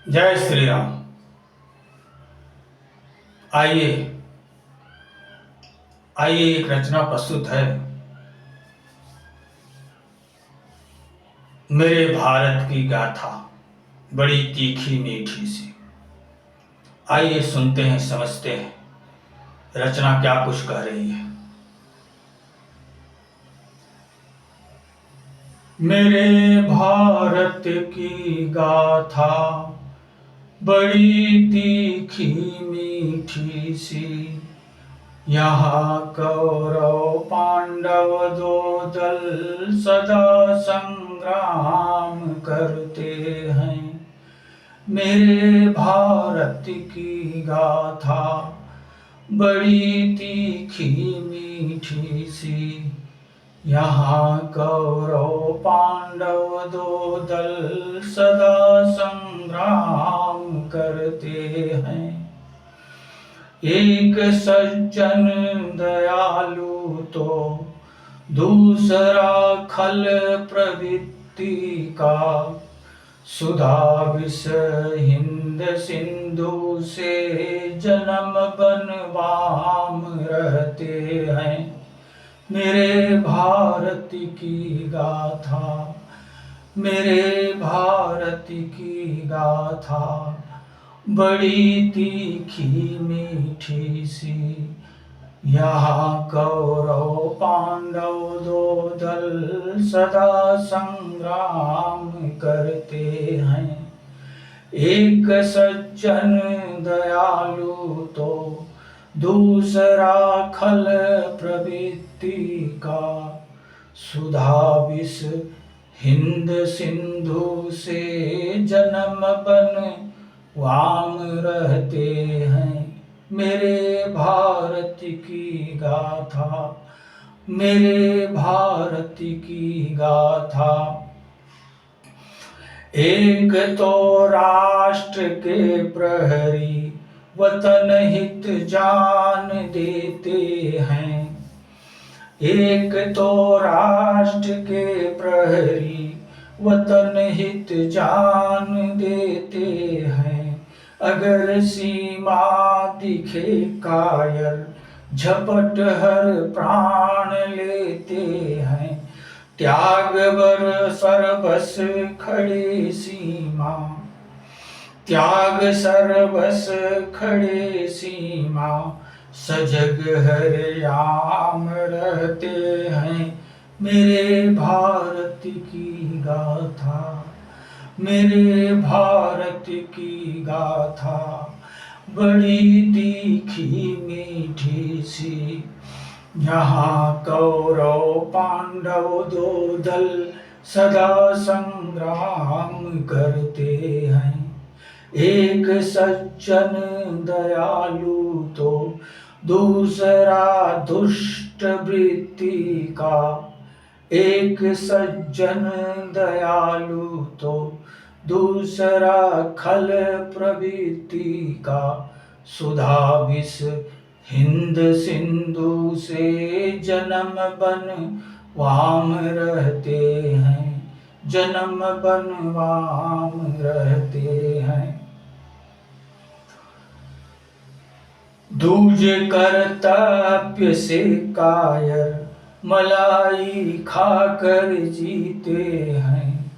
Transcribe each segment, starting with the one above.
जय श्री राम। आइए आइए एक रचना प्रस्तुत है मेरे भारत की गाथा, बड़ी तीखी मीठी सी। आइए सुनते हैं, समझते हैं रचना क्या कुछ कह रही है। मेरे भारत की गाथा बड़ी तीखी मीठी सी। यहाँ कौरव पांडव दो दल सदा संग्राम करते हैं। मेरे भारत की गाथा बड़ी तीखी मीठी सी। यहाँ कौरव पांडव दो दल सदा संग्राम करते हैं। एक सज्जन दयालु तो दूसरा खल प्रवृत्ति का। सुधा विष हिंद सिंधु से जन्म बनवाम रहते हैं। मेरे भारत की गाथा, मेरे भारत की गाथा बड़ी तीखी मीठी सी। यहाँ कौरव पांडव दो दल सदा संग्राम करते हैं। एक सज्जन दयालु तो दूसरा खल प्रवृत्ति का। सुधा विष हिंद सिंधु से जन्म बन वाम रहते हैं। मेरे भारत की गाथा, मेरे भारत की गाथा। एक तो राष्ट्र के प्रहरी वतन हित जान देते हैं। एक तो राष्ट्र के प्रहरी वतन हित जान देते हैं। अगर सीमा दिखे कायर झपट हर प्राण लेते हैं। त्याग बर सर्वस खड़े सीमा, त्याग सर्वस खड़े सीमा। सजग हरयाम रहते हैं। मेरे भारत की गाथा, मेरे भारत की गाथा बड़ी तीखी मीठी सी। यहाँ कौरव पांडव दो दल सदा संग्राम करते हैं। एक सज्जन दयालु तो दूसरा दुष्ट वृत्ति का। एक सज्जन दयालु तो दूसरा खल प्रवृत्ति का। सुधा विष हिंद सिंधु से जन्म बन वाम रहते हैं। जन्म बन वाम रहते हैं। दूज कर्तव्य से कायर मलाई खाकर जीते हैं।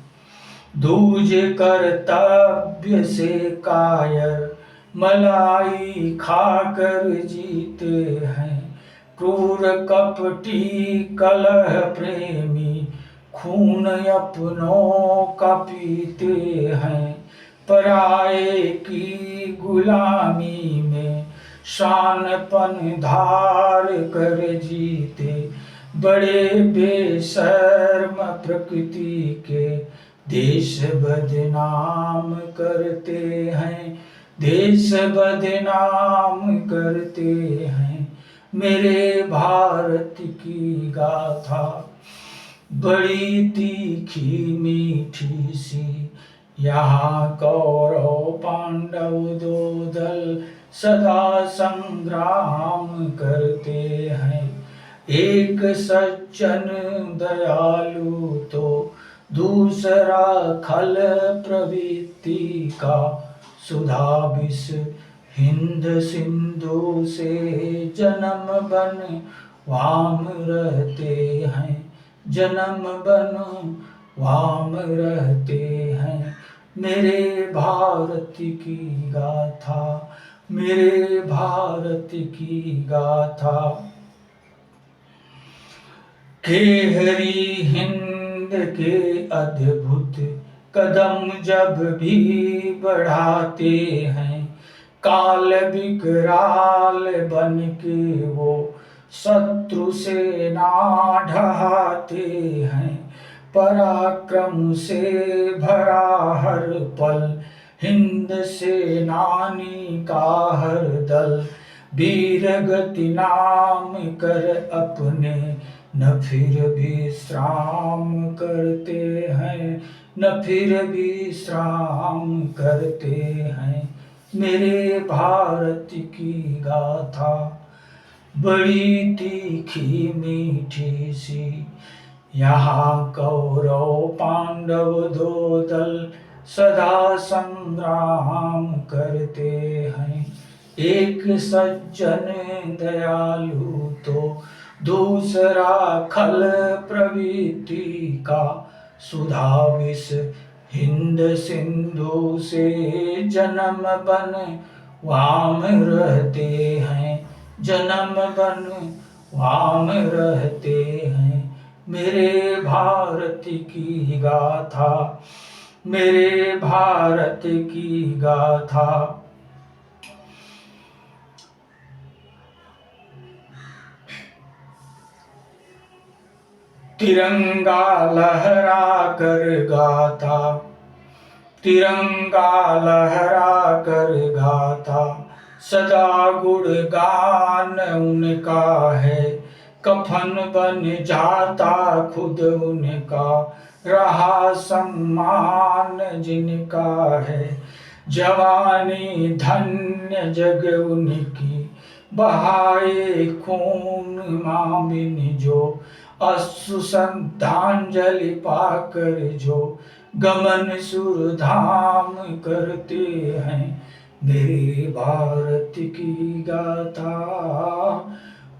दूज कर्तव्य से कायर मलाई खाकर जीते हैं। क्रूर कपटी कलह प्रेमी खून अपनों का पीते हैं। पराये की गुलामी में शानपन धार कर जीते। बड़े बेशर्म प्रकृति के देश बदनाम करते हैं। देश बदनाम करते हैं। मेरे भारत की गाथा बड़ी तीखी मीठी सी। यहाँ कौरव पांडव दो दल सदा संग्राम करते हैं। एक सज्जन दयालु तो दूसरा खल प्रवृत्ति का। सुधा विष हिंद सिंधु से जन्म बन वाम रहते हैं, जन्म बन वाम रहते हैं। मेरे भारत की गाथा, मेरे भारत की गाथा। के हरी हिंद के अद्भुत कदम जब भी बढ़ाते हैं, काल विकराल बन के वो शत्रु से ना ढहाते हैं। पराक्रम से भरा हर पल हिंद सेनानी का हर दल, वीर गति नाम कर अपने न फिर विश्राम करते हैं, न फिर विश्राम करते हैं। मेरे भारत की गाथा बड़ी तीखी मीठी सी, यहाँ कौरव पांडव दो दल सदा संग्राम करते हैं। एक सज्जन दयालु तो दूसरा खल प्रवृत्ति का, सुधा विष हिंद सिंधु से जन्म बन वाम रहते हैं, जन्म बन वाम रहते हैं। मेरे भारत की गाथा, मेरे भारत की गाथा। तिरंगा लहरा कर गाता, तिरंगा लहरा कर गाता, सदा गुणगान उनका है। कफन बन जाता खुद उनका, रहा सम्मान जिनका है। जवानी धन्य जग उनकी, बहाए खून मामिन जो, अश्रु श्रद्धांजलि पाकर जो गमन सुरधाम करते हैं। मेरे भारत की गाथा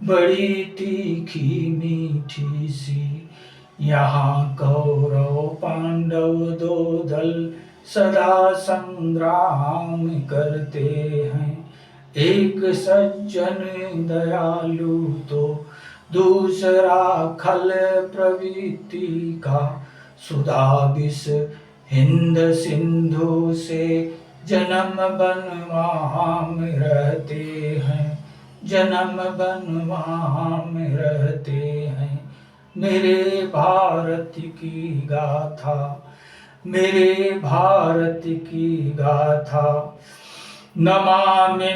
बड़ी तीखी मीठी सी, यहाँ कौरव पांडव दो दल सदा संग्राम करते हैं। एक सज्जन दयालु तो दूसरा खल प्रवृत्ति का, सुधा विष हिंद सिंधु से जन्म बन वाम रहते हैं, जन्म बन वाम रहते हैं। मेरे भारत की गाथा, मेरे भारत की गाथा। नमामि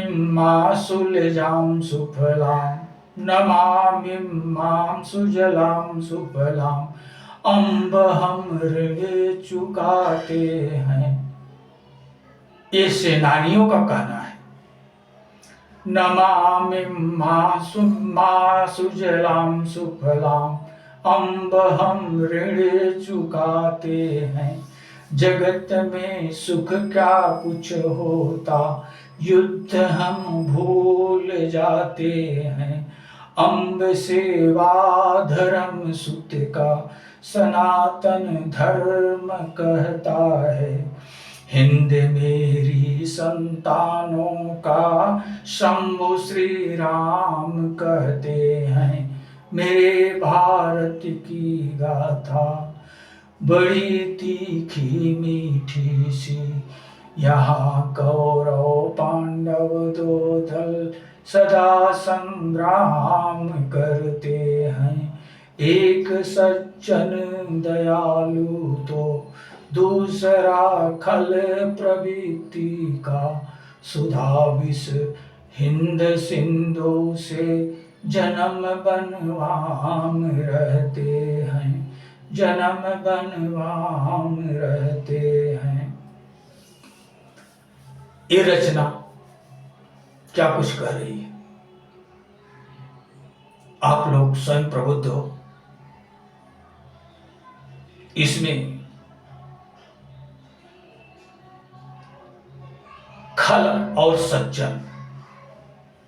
सुलजाम सुफलाम, नमामि सुजलाम सुफलाम, अम्ब हम ऋण चुकाते हैं। ये सेनानियों का कहना है। नमामि सुजलाम सुफलाम, अम्ब हम ऋण चुकाते हैं। जगत में सुख क्या कुछ होता, युद्ध हम भूल जाते हैं। अम्ब सेवा धर्म सुत का, सनातन धर्म कहता है। हिंद मेरी संतानों का, शंभु श्री राम कहते हैं। मेरे भारत की गाथा बड़ी तीखी मीठी सी, यहाँ कौरव पांडव दो दल सदा संग्राम करते हैं। एक सज्जन दयालु तो दूसरा खल प्रवृत्ति का, सुधा विष हिंद सिंधु से जन्म बन वाम रहते हैं, जन्म बन वाम रहते हैं। ये रचना क्या कुछ कह रही है, आप लोग स्वयं प्रबुद्ध हो। इसमें खल और सज्जन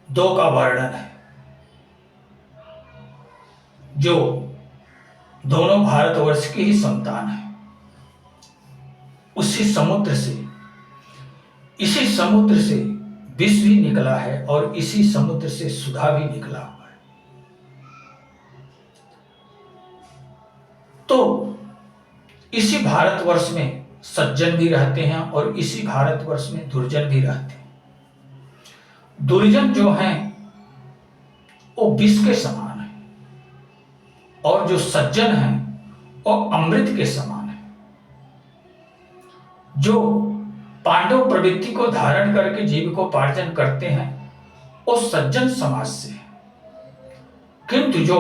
दो का वर्णन है, जो दोनों भारतवर्ष की ही संतान है। इसी समुद्र से विष भी निकला है और इसी समुद्र से सुधा भी निकला हुआ है। तो इसी भारतवर्ष में सज्जन भी रहते हैं और इसी भारतवर्ष में दुर्जन भी रहते हैं। दुर्जन जो हैं वो विष के समान है और जो सज्जन हैं वो अमृत के समान है। जो पांडव प्रवृत्ति को धारण करके जीविकोपार्जन करते हैं वो सज्जन समाज से है, किंतु जो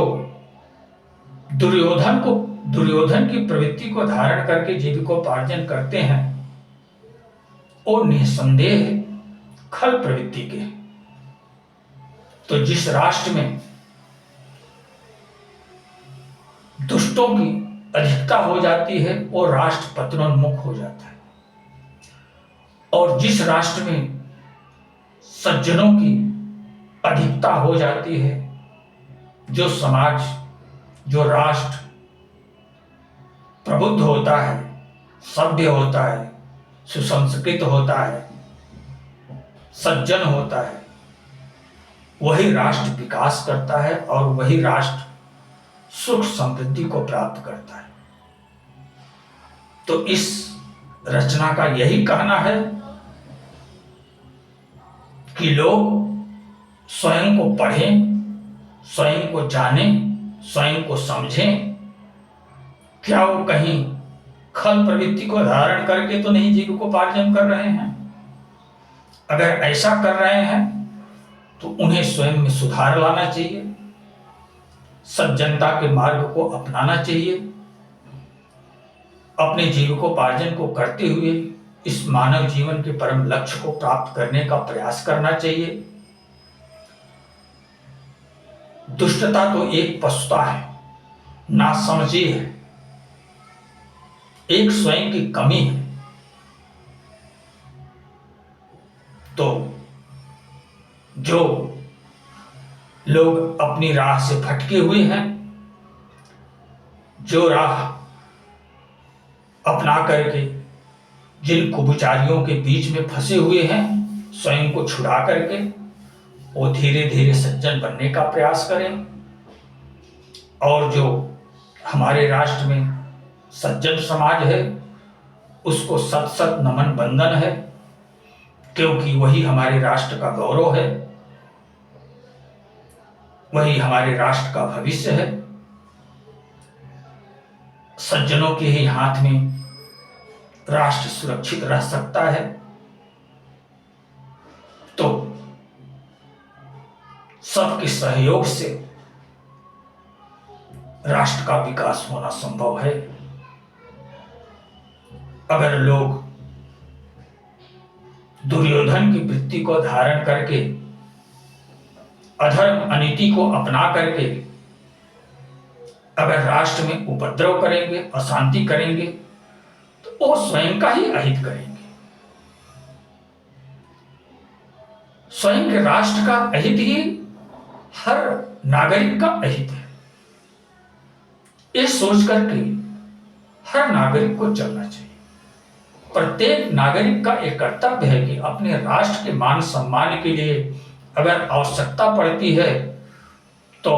दुर्योधन की प्रवृत्ति को धारण करके जीविकोपार्जन करते हैं वो निसंदेह खल प्रवृत्ति के। तो जिस राष्ट्र में दुष्टों की अधिकता हो जाती है वो राष्ट्र पतनोन्मुख हो जाता है, और जिस राष्ट्र में सज्जनों की अधिकता हो जाती है, जो समाज, जो राष्ट्र प्रबुद्ध होता है, सभ्य होता है, सुसंस्कृत होता है, सज्जन होता है, वही राष्ट्र विकास करता है और वही राष्ट्र सुख समृद्धि को प्राप्त करता है। तो इस रचना का यही कहना है कि लोग स्वयं को पढ़ें, स्वयं को जानें, स्वयं को समझें। क्या वो कहीं खल प्रवृत्ति को धारण करके तो नहीं जीविकोपार्जन कर रहे हैं? अगर ऐसा कर रहे हैं तो उन्हें स्वयं में सुधार लाना चाहिए, सज्जनता के मार्ग को अपनाना चाहिए, अपने जीविकोपार्जन को करते हुए इस मानव जीवन के परम लक्ष्य को प्राप्त करने का प्रयास करना चाहिए। दुष्टता तो एक पशुता है, नासमझी है, एक स्वयं की कमी है। तो जो लोग अपनी राह से भटके हुए हैं, जो राह अपना करके जिन कुबुचारियों के बीच में फंसे हुए हैं, स्वयं को छुड़ा करके वो धीरे धीरे सज्जन बनने का प्रयास करें। और जो हमारे राष्ट्र में सज्जन समाज है उसको सत सत नमन बंदन है, क्योंकि वही हमारे राष्ट्र का गौरव है, वही हमारे राष्ट्र का भविष्य है। सज्जनों के ही हाथ में राष्ट्र सुरक्षित रह सकता है। तो सबके सहयोग से राष्ट्र का विकास होना संभव है। अगर लोग दुर्योधन की वृत्ति को धारण करके अधर्म अनीति को अपना करके अगर राष्ट्र में उपद्रव करेंगे, अशांति करेंगे, तो वो स्वयं का ही अहित करेंगे। स्वयं के राष्ट्र का अहित ही हर नागरिक का अहित है। ये सोच करके हर नागरिक को चलना चाहिए। प्रत्येक नागरिक का एक कर्तव्य है कि अपने राष्ट्र के मान सम्मान के लिए अगर आवश्यकता पड़ती है तो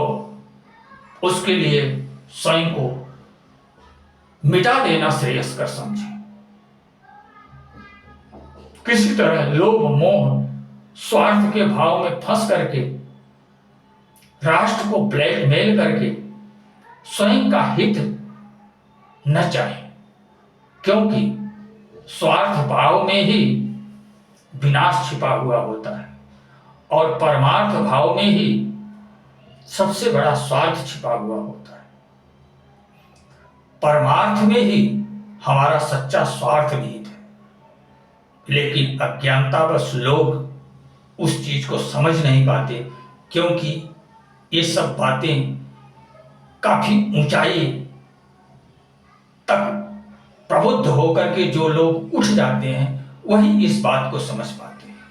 उसके लिए स्वयं को मिटा देना श्रेयस्कर समझे। किसी तरह लोभ मोह स्वार्थ के भाव में फंस करके राष्ट्र को ब्लैकमेल करके स्वयं का हित न चाहे, क्योंकि स्वार्थ भाव में ही विनाश छिपा हुआ होता है और परमार्थ भाव में ही सबसे बड़ा स्वार्थ छिपा हुआ होता है। परमार्थ में ही हमारा सच्चा स्वार्थ निहित है, लेकिन अज्ञानतावश लोग उस चीज को समझ नहीं पाते, क्योंकि ये सब बातें काफी ऊंचाई तक प्रबुद्ध होकर के जो लोग उठ जाते हैं वही इस बात को समझ पाते हैं।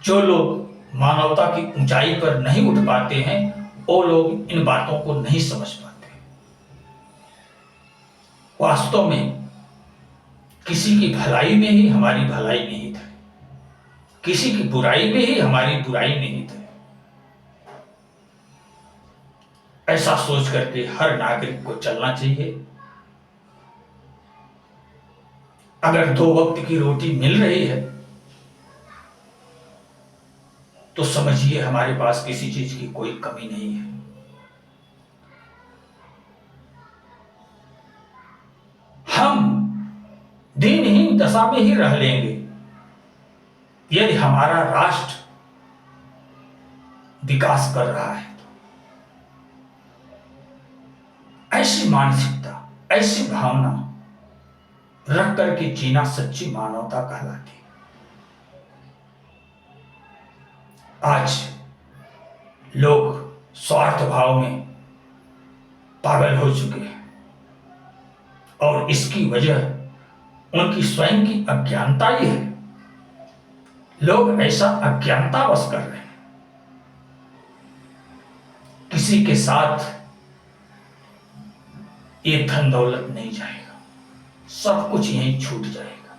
जो लोग मानवता की ऊंचाई पर नहीं उठ पाते हैं वो लोग इन बातों को नहीं समझ पाते। वास्तव में किसी की भलाई में ही हमारी भलाई निहित है, किसी की बुराई में ही हमारी बुराई निहित है। ऐसा सोच करके हर नागरिक को चलना चाहिए। अगर 2 वक्त की रोटी मिल रही है तो समझिए हमारे पास किसी चीज की कोई कमी नहीं है। हम दिनहीन दशा में ही रह लेंगे यदि हमारा राष्ट्र विकास कर रहा है। ऐसी मानसिकता, ऐसी भावना रख करके जीना सच्ची मानवता कहलाती है। आज लोग स्वार्थ भाव में पागल हो चुके हैं और इसकी वजह उनकी स्वयं की अज्ञानता ही है। लोग ऐसा अज्ञानतावश कर रहे हैं। किसी के साथ ये धन दौलत नहीं जाएगा, सब कुछ यहीं छूट जाएगा।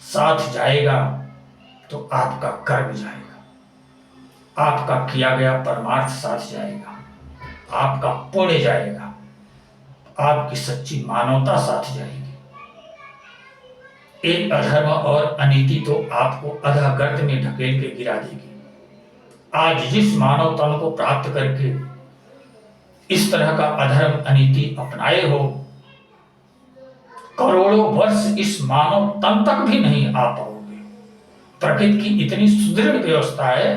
साथ जाएगा तो आपका कर्म जाएगा, आपका किया गया परमार्थ साथ जाएगा, आपका पुण्य जाएगा, आपकी सच्ची मानवता साथ जाएगी। एक अधर्म और अनीति तो आपको अधःगर्त में ढकेल के गिरा देगी। आज जिस मानव तन को प्राप्त करके इस तरह का अधर्म अनीति अपनाए हो, करोड़ों वर्ष इस मानव तन तक भी नहीं आ पाओगे। प्रकृति की इतनी सुदृढ़ व्यवस्था है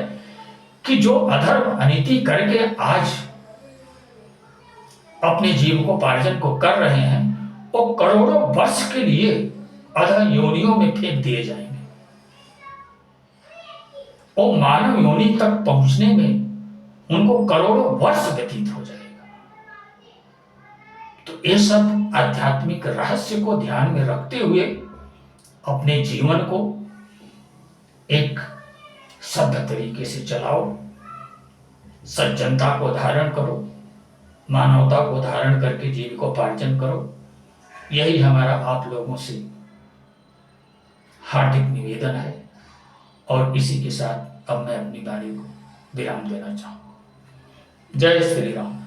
कि जो अधर्म अनीति करके आज अपने जीविकोपार्जन को कर रहे हैं वो करोड़ों वर्ष के लिए अधः योनियों में फेंक दिए जाएंगे। और मानव योनि तक पहुंचने में उनको करोड़ों वर्ष व्यतीत हो जाएगा। तो ये सब आध्यात्मिक रहस्य को ध्यान में रखते हुए अपने जीवन को एक सभ्य तरीके से चलाओ, सज्जनता को धारण करो, मानवता को धारण करके जीविकोपार्जन करो। यही हमारा आप लोगों से हार्दिक निवेदन है। और इसी के साथ अब मैं अपनी वाणी को विराम देना चाहूँ। जय श्री राम।